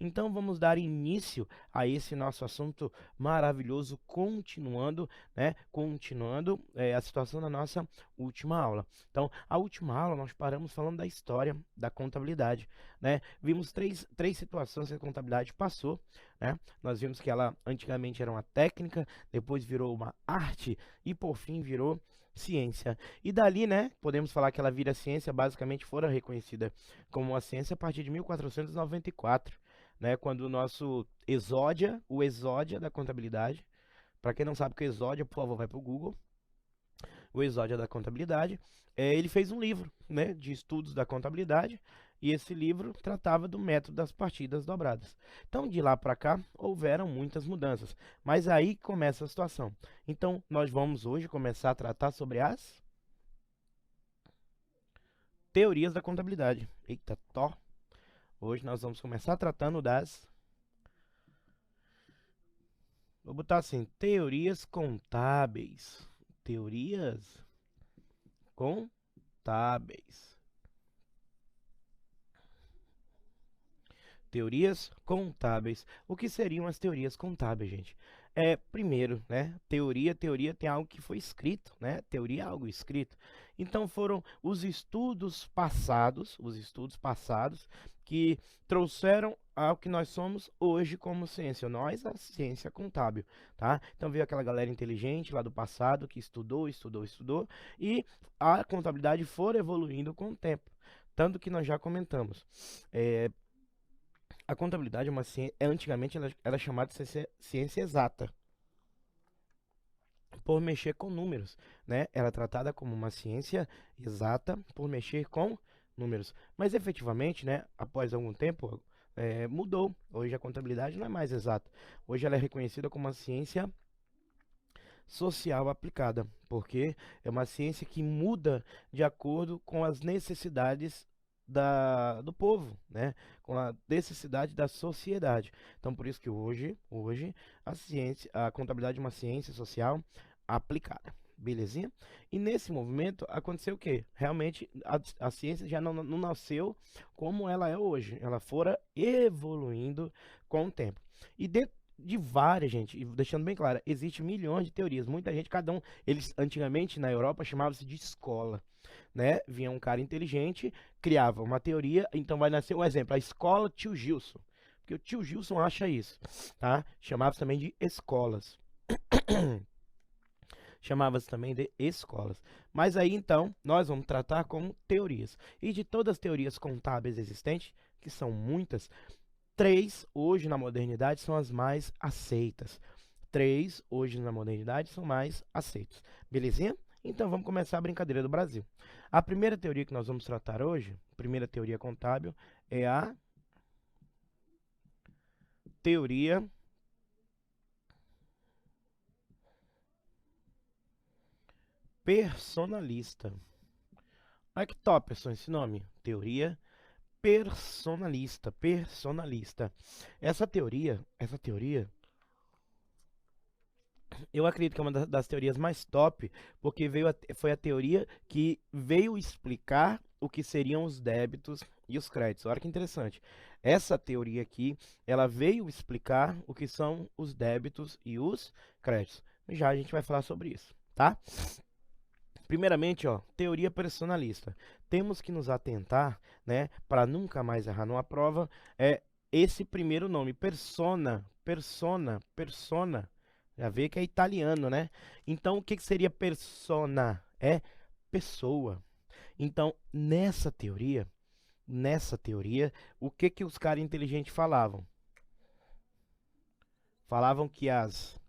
Então vamos dar início a esse nosso assunto maravilhoso, continuando, né? Continuando a situação da nossa última aula. Então, a última aula nós paramos falando da história da contabilidade, né? Vimos três situações que a contabilidade passou, né? Nós vimos que ela antigamente era uma técnica, depois virou uma arte e por fim virou ciência. E dali, né, podemos falar que ela vira ciência, basicamente fora reconhecida como uma ciência a partir de 1494, né, quando o nosso Exódia, o Exódia da contabilidade, para quem não sabe o que é Exódia, por favor, vai para o Google, o Exódia da contabilidade, ele fez um livro, né, de estudos da contabilidade, e esse livro tratava do método das partidas dobradas. Então, de lá para cá, houveram muitas mudanças, mas aí começa a situação. Então, nós vamos hoje começar a tratar sobre as teorias da contabilidade. Eita, tó! Hoje nós vamos começar tratando das... Vou botar assim, teorias contábeis. Teorias contábeis. Teorias contábeis. O que seriam as teorias contábeis, gente? Primeiro, né? Teoria tem algo que foi escrito, né? Teoria é algo escrito. Então foram os estudos passados que trouxeram ao que nós somos hoje como ciência. Nós, a ciência contábil, tá? Então veio aquela galera inteligente lá do passado que estudou e a contabilidade foi evoluindo com o tempo. Tanto que nós já comentamos. A contabilidade é uma ciência, antigamente ela era chamada de ciência exata, por mexer com números, né? Era tratada como uma ciência exata por mexer com números. Mas efetivamente, né, após algum tempo, mudou. Hoje a contabilidade não é mais exata. Hoje ela é reconhecida como uma ciência social aplicada, porque é uma ciência que muda de acordo com as necessidades do povo, né? Com a necessidade da sociedade. Então, por isso que hoje a contabilidade é uma ciência social aplicada. Belezinha? E nesse movimento aconteceu o quê? Realmente a ciência já não nasceu como ela é hoje. Ela fora evoluindo com o tempo. E dentro de várias, gente, e deixando bem claro, existem milhões de teorias. Muita gente, cada um, eles antigamente na Europa chamavam-se de escola, né? Vinha um cara inteligente, criava uma teoria, então vai nascer um exemplo, a escola Tio Gilson. Porque o Tio Gilson acha isso, tá? Chamava-se também de escolas. Chamava-se também de escolas. Mas aí então, nós vamos tratar como teorias. E de todas as teorias contábeis existentes, que são muitas, três hoje na modernidade são as mais aceitas. Três hoje na modernidade são mais aceitos. Belezinha? Então vamos começar a brincadeira do Brasil. A primeira teoria que nós vamos tratar hoje, primeira teoria contábil, é a teoria personalista. Olha que top, pessoal, esse nome. Teoria personalista. Personalista. Essa teoria, eu acredito que é uma das teorias mais top, porque foi a teoria que veio explicar o que seriam os débitos e os créditos. Olha que interessante. Essa teoria aqui, ela veio explicar o que são os débitos e os créditos. Já a gente vai falar sobre isso, tá? Primeiramente, ó, teoria personalista. Temos que nos atentar, né, para nunca mais errar numa prova, esse primeiro nome, persona. Já vê que é italiano, né? Então, o que seria persona? É pessoa. Então, nessa teoria, o que os caras inteligentes falavam? Falavam que as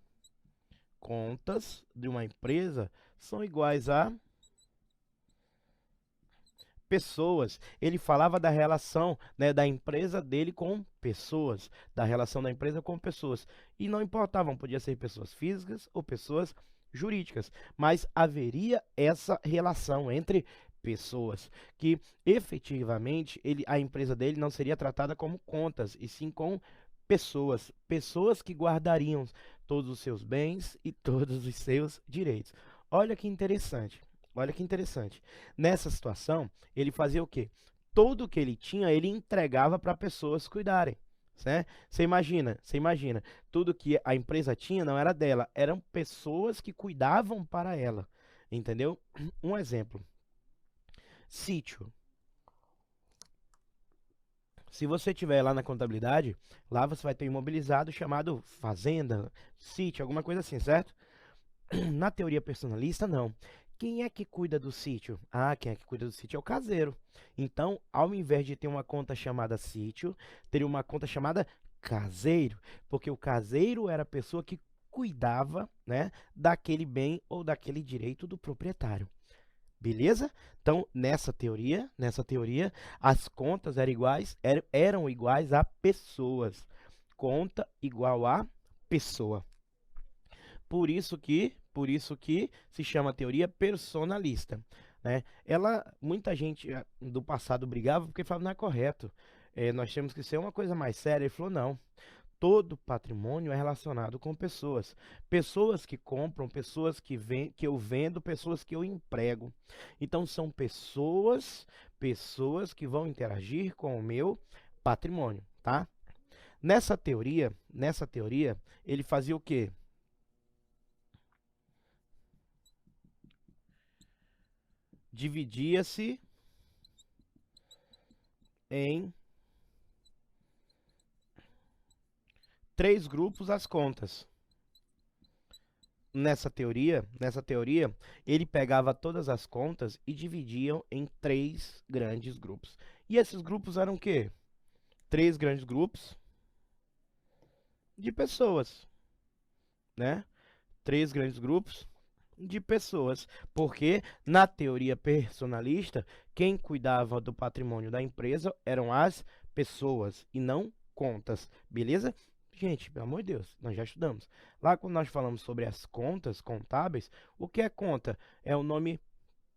contas de uma empresa são iguais a pessoas. Ele falava da relação, né, da empresa dele com pessoas, da relação da empresa com pessoas. E não importavam, podia ser pessoas físicas ou pessoas jurídicas, mas haveria essa relação entre pessoas, que efetivamente a empresa dele não seria tratada como contas, e sim com pessoas, pessoas que guardariam todos os seus bens e todos os seus direitos. Olha que interessante. Olha que interessante. Nessa situação, ele fazia o quê? Tudo que ele tinha, ele entregava para pessoas cuidarem. né? Você imagina, tudo que a empresa tinha não era dela, eram pessoas que cuidavam para ela, entendeu? Um exemplo, sítio. Se você tiver lá na contabilidade, lá você vai ter um imobilizado chamado fazenda, sítio, alguma coisa assim, certo? Na teoria personalista, não. Quem é que cuida do sítio? Ah, quem é que cuida do sítio é o caseiro. Então, ao invés de ter uma conta chamada sítio, teria uma conta chamada caseiro, porque o caseiro era a pessoa que cuidava, né, daquele bem ou daquele direito do proprietário. Beleza? Então, nessa teoria, as contas eram iguais a pessoas. Conta igual a pessoa. Por isso que se chama teoria personalista, né? Muita gente do passado brigava porque falava não é correto. Nós temos que ser uma coisa mais séria. Ele falou não. Todo patrimônio é relacionado com pessoas. Pessoas que compram, que eu vendo, pessoas que eu emprego. Então são pessoas que vão interagir com o meu patrimônio, tá? Nessa teoria, ele fazia o quê? Dividia-se em três grupos as contas. Nessa teoria, ele pegava todas as contas e dividia em três grandes grupos. E esses grupos eram o quê? Três grandes grupos de pessoas, né? Três grandes grupos de pessoas, porque na teoria personalista, quem cuidava do patrimônio da empresa eram as pessoas e não contas, beleza? Gente, pelo amor de Deus, nós já estudamos. Lá quando nós falamos sobre as contas contábeis, o que é conta? É o nome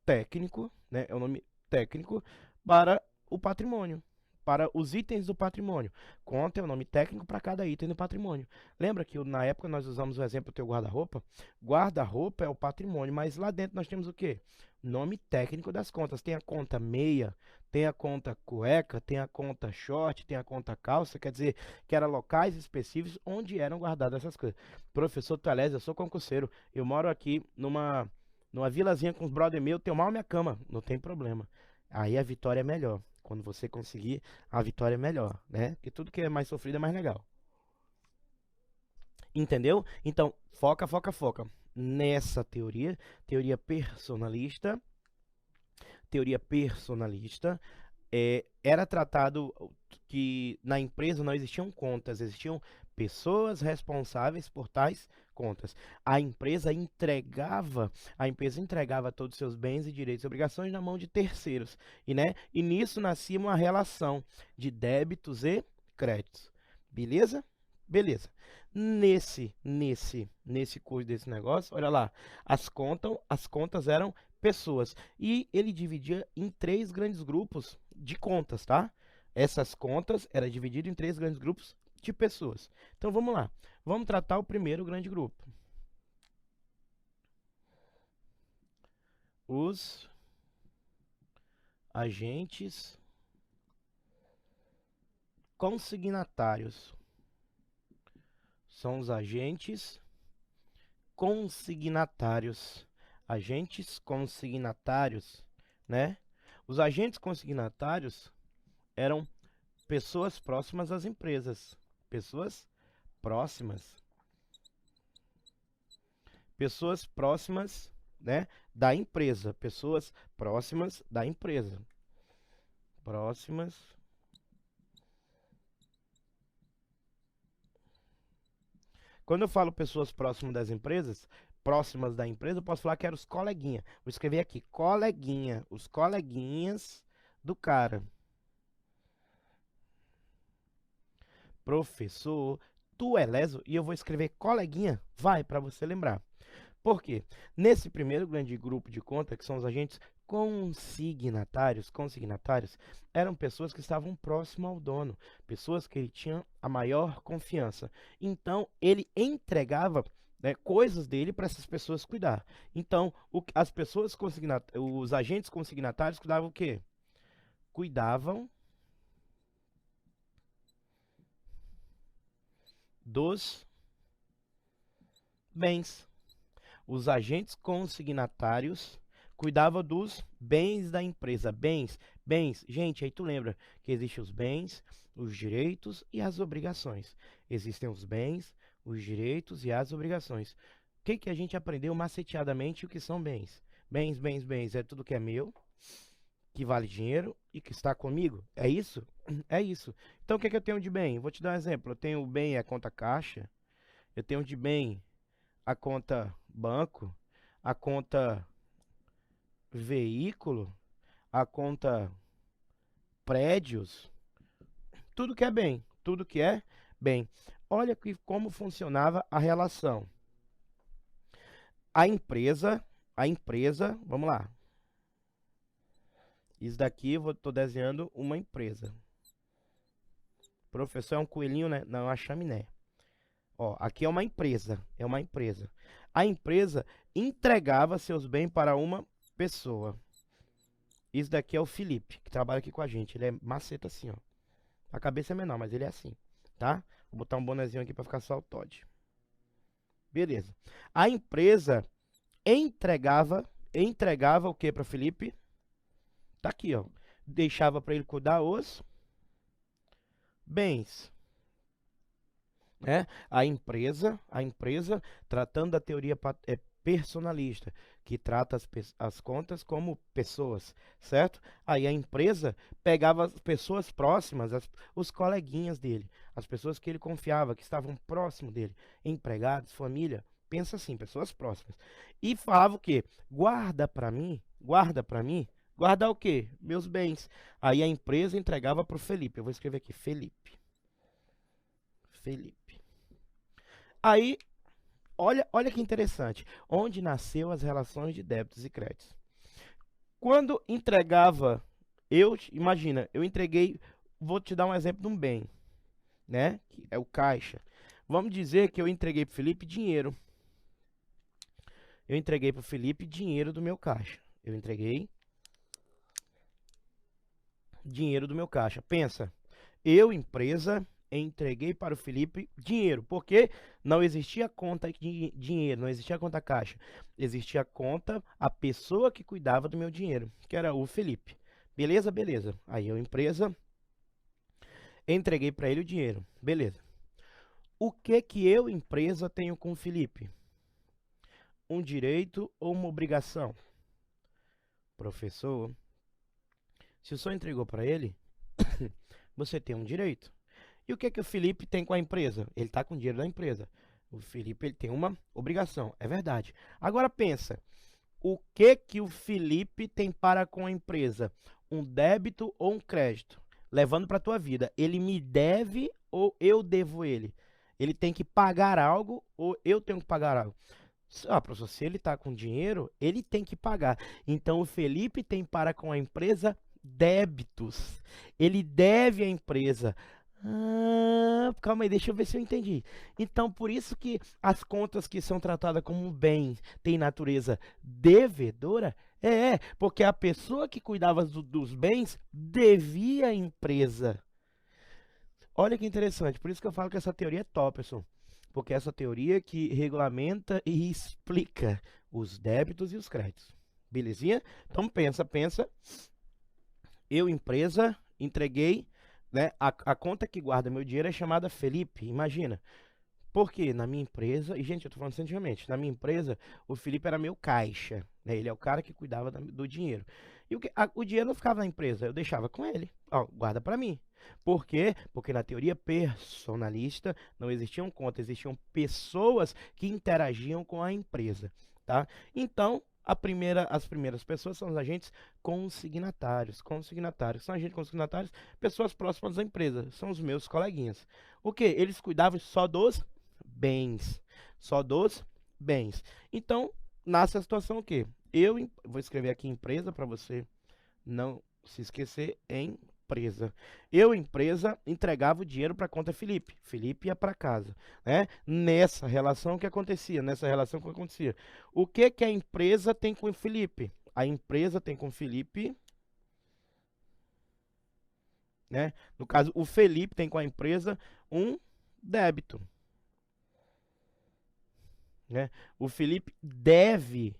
técnico, né? É o nome técnico para o patrimônio, para os itens do patrimônio. Conta é o nome técnico para cada item do patrimônio. Lembra que na época nós usamos o exemplo do teu guarda-roupa? Guarda-roupa é o patrimônio, mas lá dentro nós temos o quê? Nome técnico das contas. Tem a conta meia, tem a conta cueca, tem a conta short, tem a conta calça, quer dizer, que eram locais específicos onde eram guardadas essas coisas. Professor Tuelés, eu sou concurseiro, eu moro aqui numa vilazinha com os brother meu, tenho mal minha cama, não tem problema. Aí a vitória é melhor. Quando você conseguir, a vitória é melhor, né? Porque tudo que é mais sofrido é mais legal. Entendeu? Então, foca, foca, foca. Nessa teoria personalista, teoria personalista, era tratado que na empresa não existiam contas, existiam pessoas responsáveis por tais contas. A empresa entregava todos os seus bens e direitos e obrigações na mão de terceiros, e nisso nascia uma relação de débitos e créditos. Beleza? Beleza. Nesse curso desse negócio, olha lá, as contas eram pessoas. E ele dividia em três grandes grupos de contas, tá? Essas contas eram divididas em três grandes grupos de pessoas. Então vamos lá. Vamos tratar o primeiro grande grupo. Os agentes consignatários. São os agentes consignatários. Agentes consignatários, né? Os agentes consignatários eram pessoas próximas às empresas. Pessoas próximas. Pessoas próximas, né, da empresa. Pessoas próximas da empresa. Próximas. Quando eu falo pessoas próximas da empresa, eu posso falar que eram os coleguinha. Vou escrever aqui, coleguinha. Os coleguinhas do cara. Professor, tu é leso, e eu vou escrever coleguinha, vai, para você lembrar. Por quê? Nesse primeiro grande grupo de conta, que são os agentes consignatários eram pessoas que estavam próximo ao dono, pessoas que ele tinha a maior confiança. Então, ele entregava, né, coisas dele para essas pessoas cuidar. Então, os agentes consignatários cuidavam o quê? Cuidavam dos bens. Os agentes consignatários cuidavam dos bens da empresa. Bens. Gente, aí tu lembra que existem os bens, os direitos e as obrigações. Existem os bens, os direitos e as obrigações. O que que a gente aprendeu maceteadamente o que são bens? Bens. É tudo que é meu, que vale dinheiro e que está comigo. É isso? É isso. Então, o que que eu tenho de bem? Vou te dar um exemplo. Eu tenho o bem a conta caixa. Eu tenho de bem a conta banco, a conta veículo, a conta prédios, tudo que é bem. Olha como funcionava a relação. A empresa, vamos lá. Isso daqui eu estou desenhando uma empresa. Professor, é um coelhinho, né? Não, é uma chaminé. Ó, aqui é uma empresa, A empresa entregava seus bens para uma pessoa. Isso daqui é o Felipe, que trabalha aqui com a gente. Ele é maceta assim, ó. A cabeça é menor, mas ele é assim, tá? Vou botar um bonezinho aqui para ficar só o Todd. Beleza. A empresa entregava o que para Felipe? Tá aqui, ó. Deixava para ele cuidar os bens. Né? A empresa, tratando da teoria personalista, que trata as contas como pessoas, certo? Aí a empresa pegava as pessoas próximas, os coleguinhas dele, as pessoas que ele confiava, que estavam próximo dele, empregados, família, pensa assim, pessoas próximas, e falava o quê? Guarda para mim, guardar o quê? Meus bens. Aí a empresa entregava para o Felipe, eu vou escrever aqui, Felipe. Aí, olha que interessante. Onde nasceu as relações de débitos e créditos? Quando entregava, imagina, eu entreguei, vou te dar um exemplo de um bem, né? Que é o caixa. Vamos dizer que eu entreguei para o Felipe dinheiro. Eu entreguei para o Felipe dinheiro do meu caixa. Eu entreguei dinheiro do meu caixa. Pensa, eu, empresa, entreguei para o Felipe dinheiro, porque não existia conta de dinheiro, não existia conta caixa, existia conta, a pessoa que cuidava do meu dinheiro, que era o Felipe. Beleza? Beleza. Aí eu, empresa, entreguei para ele o dinheiro. Beleza. O que que eu, empresa, tenho com o Felipe? Um direito ou uma obrigação? Professor, se o senhor entregou para ele, você tem um direito. E o que que o Felipe tem com a empresa? Ele está com o dinheiro da empresa. O Felipe ele tem uma obrigação, é verdade. Agora pensa, o que que o Felipe tem para com a empresa? Um débito ou um crédito? Levando para a tua vida, ele me deve ou eu devo ele? Ele tem que pagar algo ou eu tenho que pagar algo? Professor, se ele está com dinheiro, ele tem que pagar. Então o Felipe tem para com a empresa débitos. Ele deve à empresa. Calma aí, deixa eu ver se eu entendi. Então, por isso que as contas que são tratadas como bem têm natureza devedora? Porque a pessoa que cuidava dos bens devia à empresa. Olha que interessante, por isso que eu falo que essa teoria é top, pessoal. Porque essa teoria que regulamenta e explica os débitos e os créditos. Belezinha? Então pensa. Eu, empresa, entreguei, né? A conta que guarda meu dinheiro é chamada Felipe, imagina. Porque na minha empresa, e gente, eu tô falando cientificamente, na minha empresa, o Felipe era meu caixa, né? Ele é o cara que cuidava do dinheiro. E o dinheiro não ficava na empresa, eu deixava com ele. Ó, guarda para mim. Por quê? Porque na teoria personalista não existiam contas, existiam pessoas que interagiam com a empresa, tá? Então, as primeiras pessoas são os agentes consignatários. São agentes consignatários, pessoas próximas da empresa, são os meus coleguinhas. O que? Eles cuidavam só dos bens. Só dos bens. Então, nasce a situação o quê? Vou escrever aqui empresa para você não se esquecer, empresa. Eu, empresa, entregava o dinheiro para a conta Felipe. Felipe ia para casa, né? Nessa relação o que acontecia? O que que a empresa tem com o Felipe? A empresa tem com o Felipe, né? No caso, o Felipe tem com a empresa um débito. né? O Felipe deve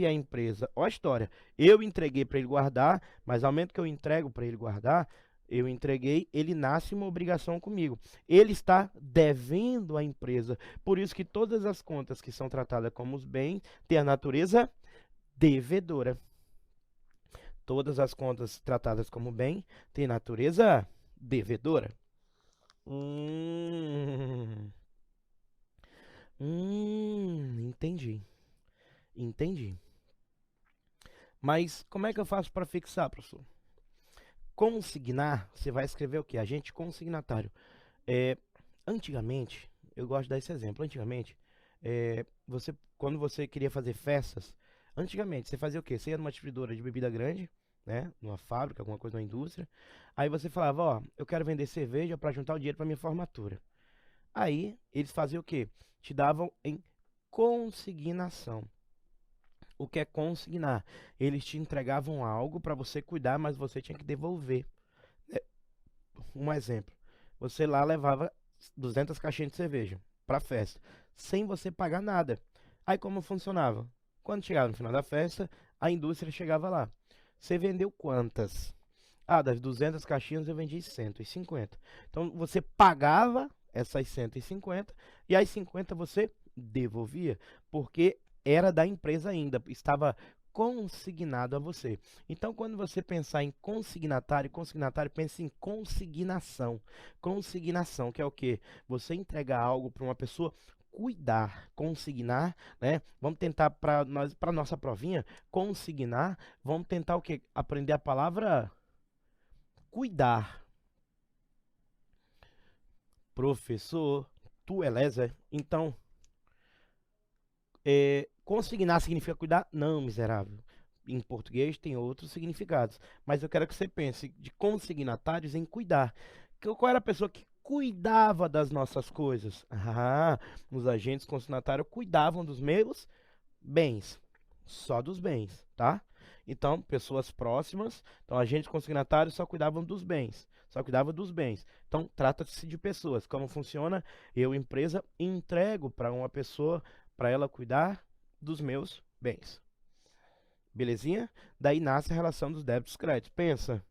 à empresa. Ó a história. Eu entreguei para ele guardar, mas ao momento que eu entrego para ele guardar, eu entreguei, ele nasce uma obrigação comigo. Ele está devendo à empresa. Por isso que todas as contas que são tratadas como os bens têm a natureza devedora. Todas as contas tratadas como bem têm natureza devedora. Hum, entendi. Entendi. Mas como é que eu faço para fixar, professor? Consignar, você vai escrever o quê? Agente consignatário. É, antigamente, eu gosto de dar esse exemplo. Antigamente, quando você queria fazer festas, antigamente você fazia o quê? Você ia numa distribuidora de bebida grande, né? Numa fábrica, alguma coisa, numa indústria. Aí você falava, ó, eu quero vender cerveja para juntar o dinheiro para minha formatura. Aí eles faziam o quê? Te davam em consignação. O que é consignar? Eles te entregavam algo para você cuidar, mas você tinha que devolver. É, um exemplo. Você lá levava 200 caixinhas de cerveja para festa, sem você pagar nada. Aí como funcionava? Quando chegava no final da festa, a indústria chegava lá. Você vendeu quantas? Ah, das 200 caixinhas eu vendi 150. Então você pagava essas 150 e as 50 você devolvia, porque era da empresa ainda, estava consignado a você. Então, quando você pensar em consignatário pense em consignação. Consignação, que é o quê? Você entregar algo para uma pessoa cuidar, consignar, né? Vamos tentar para nossa provinha consignar, vamos tentar o quê? Aprender a palavra cuidar. Professor, tu é lesa? Então, consignar significa cuidar? Não, miserável. Em português tem outros significados. Mas eu quero que você pense de consignatários em cuidar. Qual era a pessoa que cuidava das nossas coisas? Ah, os agentes consignatários cuidavam dos meus bens. Só dos bens, tá? Então, pessoas próximas. Então, agentes consignatários só cuidavam dos bens. Só cuidava dos bens. Então, trata-se de pessoas. Como funciona? Eu, empresa, entrego para uma pessoa para ela cuidar dos meus bens. Belezinha? Daí nasce a relação dos débitos e créditos. Pensa,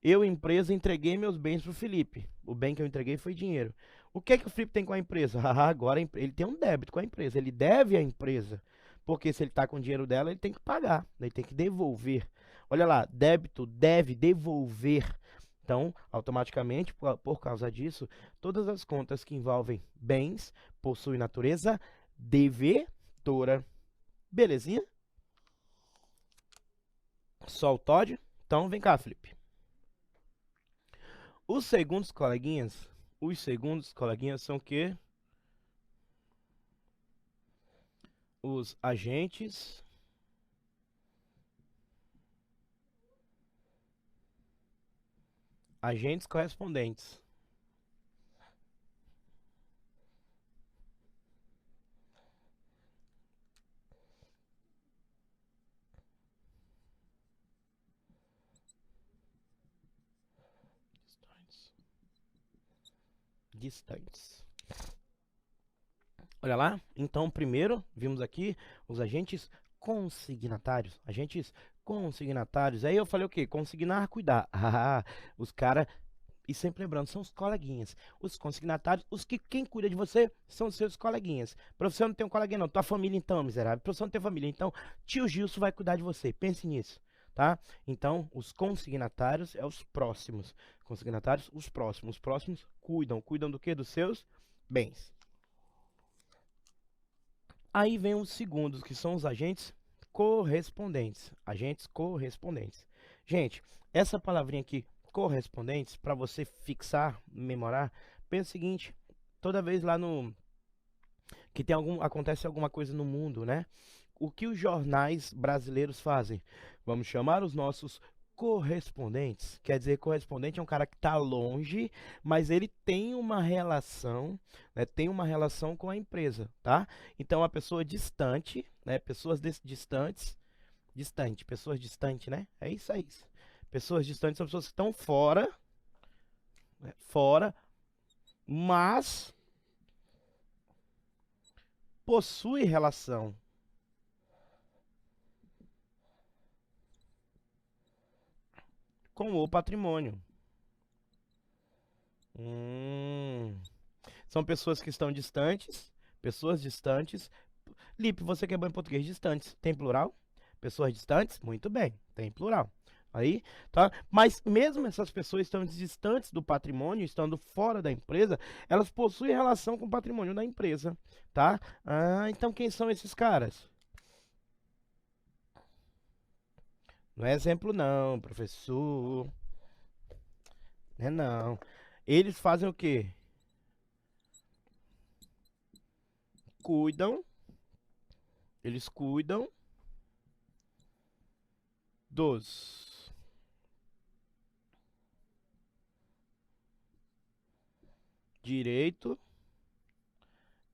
eu, empresa, entreguei meus bens para o Felipe. O bem que eu entreguei foi dinheiro. O que é que o Felipe tem com a empresa? Ah, agora ele tem um débito com a empresa. Ele deve à empresa. Porque se ele está com o dinheiro dela, ele tem que pagar. Ele tem que devolver. Olha lá, débito deve devolver. Então, automaticamente, por causa disso, todas as contas que envolvem bens possuem natureza devedora. Belezinha? Só o Todd? Então, vem cá, Felipe. Os segundos coleguinhas são o quê? Os agentes correspondentes. Distantes. Olha lá, então primeiro vimos aqui os agentes consignatários. Agentes consignatários. Aí eu falei o quê? Consignar, cuidar. Ah, os caras. E sempre lembrando, são os coleguinhas. Os consignatários, quem cuida de você são os seus coleguinhas. Professor não tem um coleguinha, não. Tua família, então, miserável. Professor não tem família. Então, tio Gilson vai cuidar de você. Pense nisso, tá? Então, os consignatários é os próximos. Consignatários, os próximos. Os próximos cuidam. Cuidam do quê? Dos seus bens. Aí vem os segundos, que são os agentes correspondentes. Agentes correspondentes. Gente, essa palavrinha aqui, correspondentes, para você fixar, memorar, pensa o seguinte: toda vez lá no que acontece alguma coisa no mundo, né? O que os jornais brasileiros fazem? Vamos chamar os nossos correspondentes. Quer dizer, correspondente é um cara que está longe, mas ele tem uma relação, né? Tem uma relação com a empresa, tá? Então, a pessoa distante, né? Pessoas distantes, né? É isso aí. Pessoas distantes são pessoas que estão fora, né? Fora, mas possui relação com o patrimônio. São pessoas que estão distantes, pessoas distantes. Lipe, você que é bom em português, distantes, tem plural? Pessoas distantes? Muito bem, tem plural. Aí, tá? Mas mesmo essas pessoas estão distantes do patrimônio, estando fora da empresa, elas possuem relação com o patrimônio da empresa, tá? Então quem são esses caras? Não é exemplo não, professor. Não é não. Eles fazem o quê? Eles cuidam dos direitos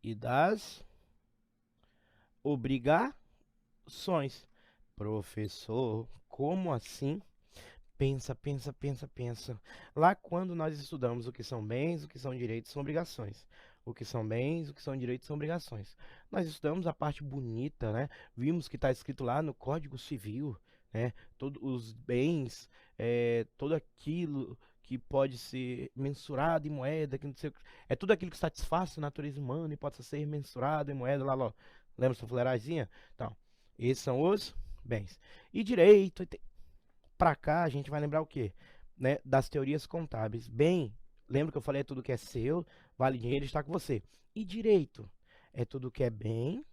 e das obrigações. Professor, como assim? Pensa, pensa, pensa, pensa. Lá quando nós estudamos o que são bens, o que são direitos, são obrigações. O que são bens, o que são direitos, são obrigações. Nós estudamos a parte bonita, né? Vimos que está escrito lá no Código Civil, né? Todos os bens, tudo aquilo que pode ser mensurado em moeda, que não sei, é tudo aquilo que satisfaz a natureza humana e pode ser mensurado em moeda, lá. Lembra essa fuleirazinha? Então, esses são os bens. E direito, para cá a gente vai lembrar o quê? Né, das teorias contábeis. Bem, lembra que eu falei, é tudo que é seu, vale dinheiro, está com você. E direito? É tudo que é bem,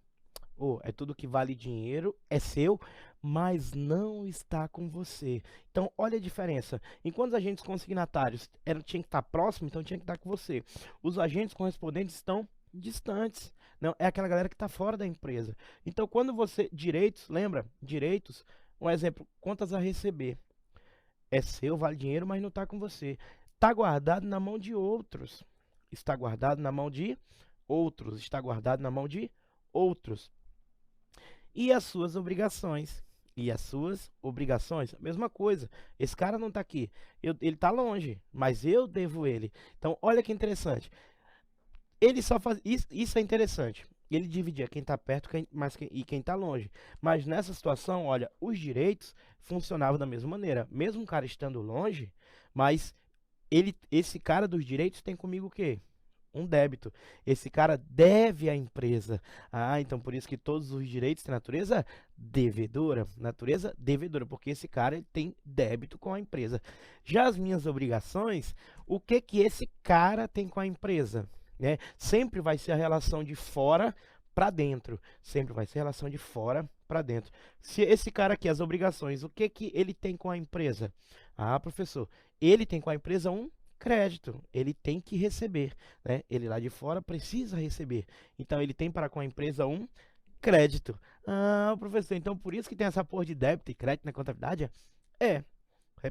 ou é tudo que vale dinheiro, é seu, mas não está com você. Então, olha a diferença. Enquanto os agentes consignatários tinham que estar próximos, então tinha que estar com você. Os agentes correspondentes estão distantes. Não, é aquela galera que está fora da empresa. Então, quando você... Direitos, lembra? Direitos, um exemplo, contas a receber. É seu, vale dinheiro, mas não está com você. Está guardado na mão de outros. Está guardado na mão de outros. Está guardado na mão de outros. E as suas obrigações? E as suas obrigações? A mesma coisa. Esse cara não está aqui. Ele está longe, mas eu devo ele. Então, olha que interessante. Ele só faz... Isso é interessante. Ele dividia quem está perto e quem está longe. Mas nessa situação, olha, os direitos funcionavam da mesma maneira. Mesmo o cara estando longe, mas esse cara dos direitos tem comigo o quê? Um débito. Esse cara deve à empresa. Então por isso que todos os direitos têm natureza devedora. Natureza devedora, porque esse cara ele tem débito com a empresa. Já as minhas obrigações, o que que esse cara tem com a empresa? Né? Sempre vai ser a relação de fora para dentro. Sempre vai ser a relação de fora para dentro. Se esse cara aqui, as obrigações, o que que ele tem com a empresa? Professor, ele tem com a empresa um crédito, ele tem que receber, né? Ele lá de fora precisa receber. Então ele tem para com a empresa um crédito. Professor, então por isso que tem essa porra de débito e crédito na contabilidade? É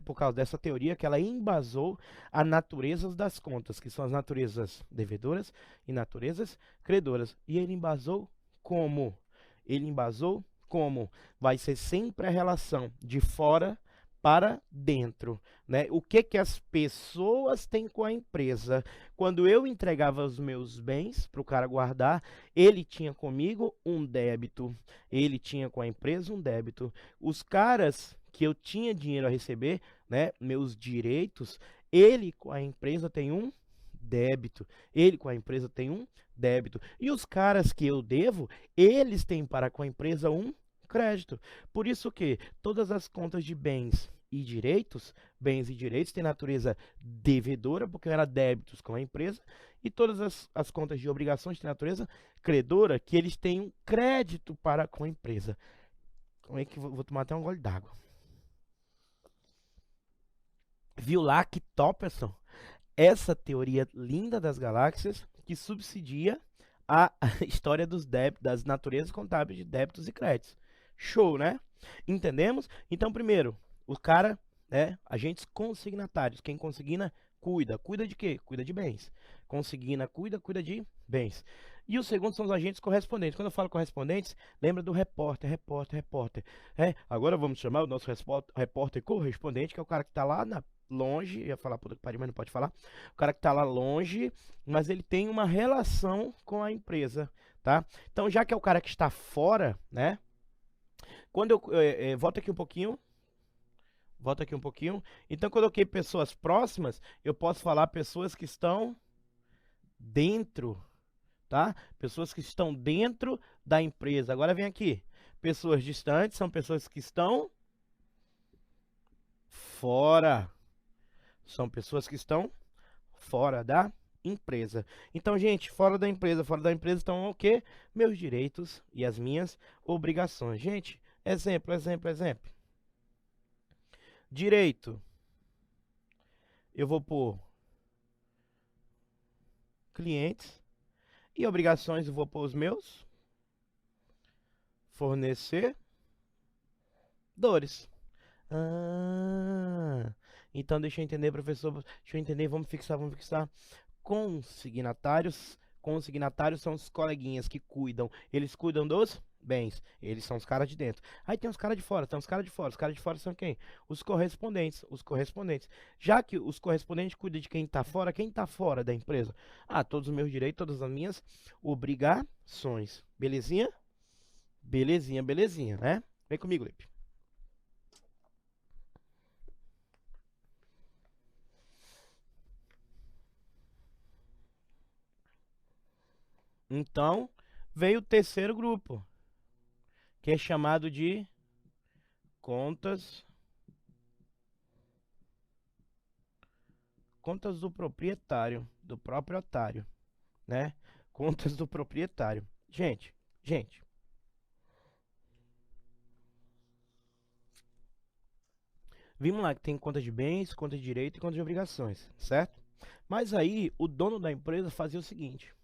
por causa dessa teoria que ela embasou a natureza das contas, que são as naturezas devedoras e naturezas credoras. E ele embasou como? Ele embasou como? Vai ser sempre a relação de fora para dentro, né? O que que as pessoas têm com a empresa? Quando eu entregava os meus bens para o cara guardar, ele tinha comigo um débito, ele tinha com a empresa um débito. Os caras que eu tinha dinheiro a receber, né, meus direitos, ele com a empresa tem um débito, ele com a empresa tem um débito. E os caras que eu devo, eles têm para com a empresa um crédito. Por isso que todas as contas de bens e direitos têm natureza devedora, porque era débitos com a empresa, e todas as contas de obrigações têm natureza credora, que eles têm um crédito para com a empresa. Como é que vou tomar até um gole d'água? Viu lá que Topperson? Essa teoria linda das galáxias que subsidia a história dos débitos, das naturezas contábeis de débitos e créditos. Show, né? Entendemos? Então, primeiro, o cara, né? Agentes consignatários. Quem consigna, cuida. Cuida de quê? Cuida de bens. Consigna, cuida de bens. E o segundo são os agentes correspondentes. Quando eu falo correspondentes, lembra do repórter. Agora vamos chamar o nosso repórter correspondente, que é o cara que está lá longe, ia falar puta que pariu, mas não pode falar. O cara que está lá longe, mas ele tem uma relação com a empresa, tá? Então, já que é o cara que está fora, né? Quando eu volta aqui um pouquinho, volta aqui um pouquinho. Então, quando eu coloquei pessoas próximas, eu posso falar pessoas que estão dentro, tá? Pessoas que estão dentro da empresa. Agora vem aqui. Pessoas distantes são pessoas que estão fora. São pessoas que estão fora da empresa. Então, gente, fora da empresa estão o quê? Meus direitos e as minhas obrigações. Gente, exemplo, exemplo, exemplo. Direito. Eu vou pôr clientes e obrigações eu vou pôr os meus fornecedores. Ah, então deixa eu entender, professor. Deixa eu entender, vamos fixar, vamos fixar. Consignatários. Consignatários são os coleguinhas que cuidam. Eles cuidam dos bens. Eles são os caras de dentro. Aí tem os caras de fora, tem os caras de fora. Os caras de fora são quem? Os correspondentes. Os correspondentes. Já que os correspondentes cuidam de quem tá fora da empresa. Ah, todos os meus direitos, todas as minhas obrigações. Belezinha? Belezinha, belezinha, né? Vem comigo, Lipe. Então, veio o terceiro grupo, que é chamado de contas, contas do proprietário, do próprio otário, né? Contas do proprietário. Gente, vimos lá que tem conta de bens, conta de direito e conta de obrigações, certo? Mas aí, o dono da empresa fazia o seguinte,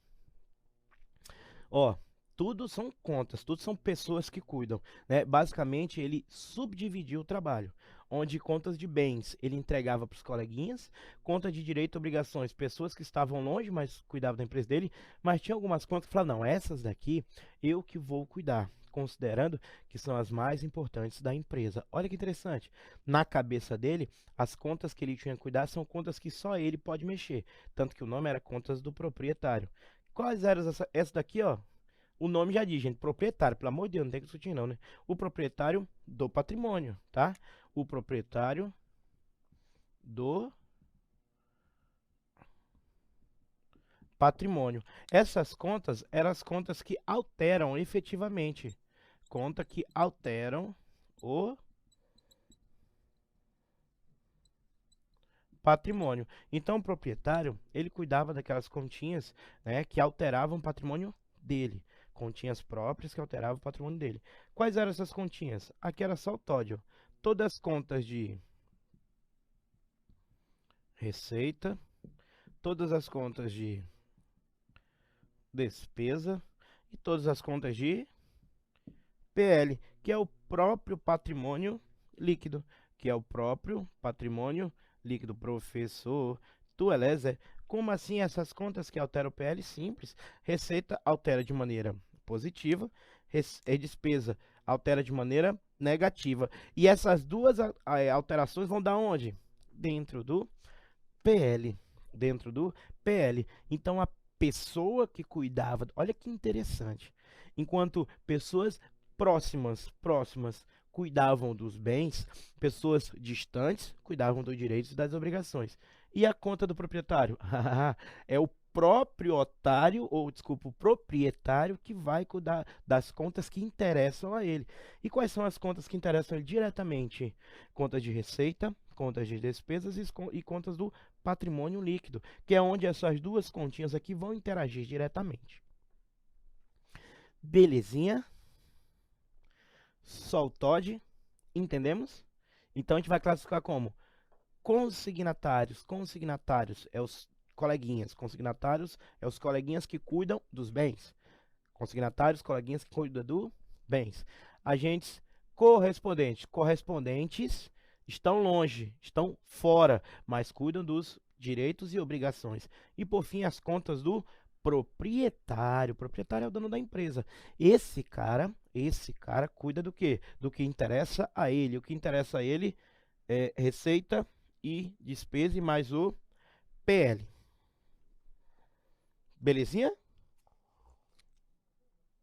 ó, tudo são contas, tudo são pessoas que cuidam, né? Basicamente, ele subdividiu o trabalho, onde contas de bens ele entregava para os coleguinhas, conta de direito e obrigações, pessoas que estavam longe, mas cuidavam da empresa dele, mas tinha algumas contas que falavam, não, essas daqui eu que vou cuidar, considerando que são as mais importantes da empresa. Olha que interessante, na cabeça dele, as contas que ele tinha que cuidar são contas que só ele pode mexer, tanto que o nome era contas do proprietário. Quais eram essa daqui, ó? O nome já diz, gente, proprietário, pelo amor de Deus, não tem que discutir não, né? O proprietário do patrimônio, tá? O proprietário do patrimônio. Essas contas eram as contas que alteram efetivamente. Conta que alteram o patrimônio. Então, o proprietário, ele cuidava daquelas continhas, né, que alteravam o patrimônio dele. Continhas próprias que alteravam o patrimônio dele. Quais eram essas continhas? Aqui era só o TOD, ó. Todas as contas de receita, todas as contas de despesa e todas as contas de PL, que é o próprio patrimônio líquido, que é o próprio patrimônio líquido. Professor, tu Eliezer, como assim essas contas que alteram o PL? Simples. Receita altera de maneira positiva, e despesa altera de maneira negativa. E essas duas alterações vão dar onde? Dentro do PL. Dentro do PL. Então, a pessoa que cuidava, olha que interessante. Enquanto pessoas próximas cuidavam dos bens, pessoas distantes cuidavam dos direitos e das obrigações. E a conta do proprietário? É o próprio otário, ou desculpa, o proprietário que vai cuidar das contas que interessam a ele. E quais são as contas que interessam a ele diretamente? Contas de receita, contas de despesas e contas do patrimônio líquido, que é onde essas duas continhas aqui vão interagir diretamente. Belezinha? Só o TOD, entendemos? Então a gente vai classificar como consignatários. Consignatários é os coleguinhas. Consignatários é os coleguinhas que cuidam dos bens. Consignatários, coleguinhas que cuidam dos bens. Agentes correspondentes. Correspondentes estão longe, estão fora, mas cuidam dos direitos e obrigações. E por fim, as contas do proprietário. O proprietário é o dono da empresa. Esse cara cuida do quê? Do que interessa a ele. O que interessa a ele é receita e despesa e mais o PL. Belezinha?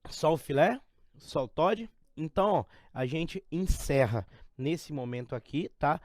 Só o filé, só o Todd. Então, ó, a gente encerra nesse momento aqui, tá?